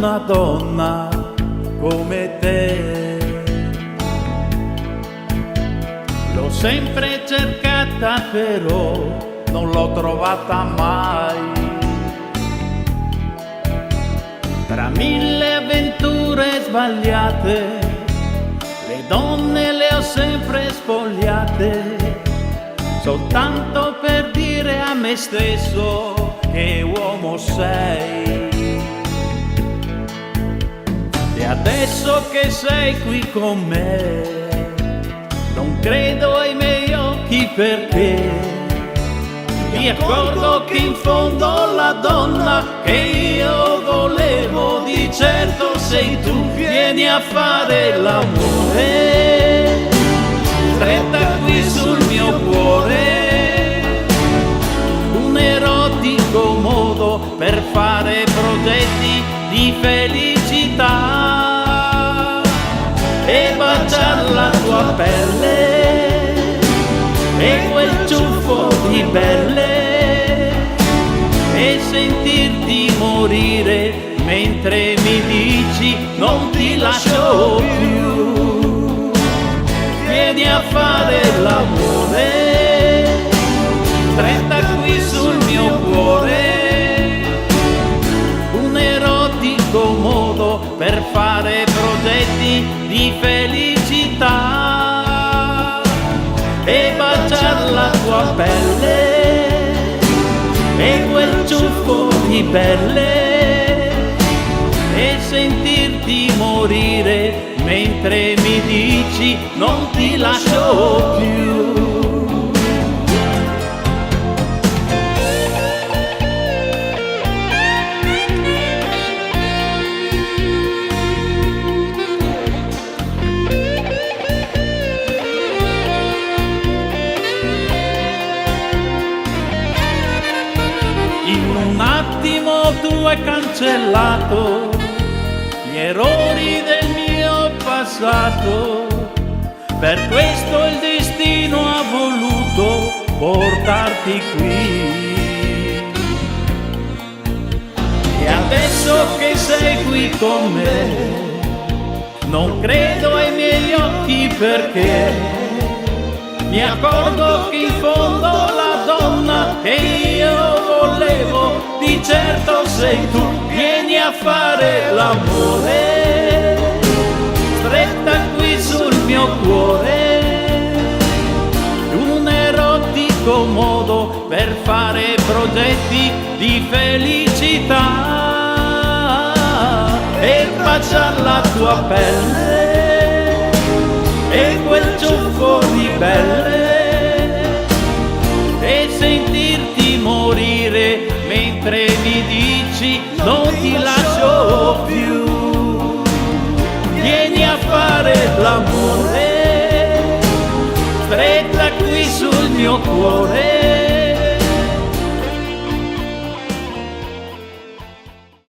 una donna come te. L'ho sempre cercata però non l'ho trovata mai. Tra mille avventure sbagliate, le donne le ho sempre spogliate, soltanto per dire a me stesso che uomo sei. E adesso che sei qui con me, non credo ai miei occhi perché mi accorgo che in fondo la donna che io volevo di certo sei tu. Vieni a fare l'amore, stretta qui sul mio cuore, un erotico modo per fare progetti di felicità e baciare la tua pelle e quel ciuffo di pelle e sentirti morire mentre mi dici non ti lascio più. Vieni a fare l'amore, stretta qui sul mio cuore, un erotico modo per fare progetti di felicità e baciare la tua pelle e quel ciuffo di pelle e sentirti morire mentre mi dici non ti lascio più. In un attimo tu hai cancellato gli errori del mio passato, per questo il destino ha voluto portarti qui. E adesso che sei qui con me, non credo ai miei occhi perché mi accorgo che in fondo la donna che io volevo di certo sei tu. Vieni a fare l'amore, stretta qui sul mio cuore, un erotico modo per fare progetti di felicità e baciare la tua pelle e quel ciuffo di pelle e sentirti morire mentre mi dici non ti lascio più. Vieni a fare l'amore, stretta qui sul mio cuore,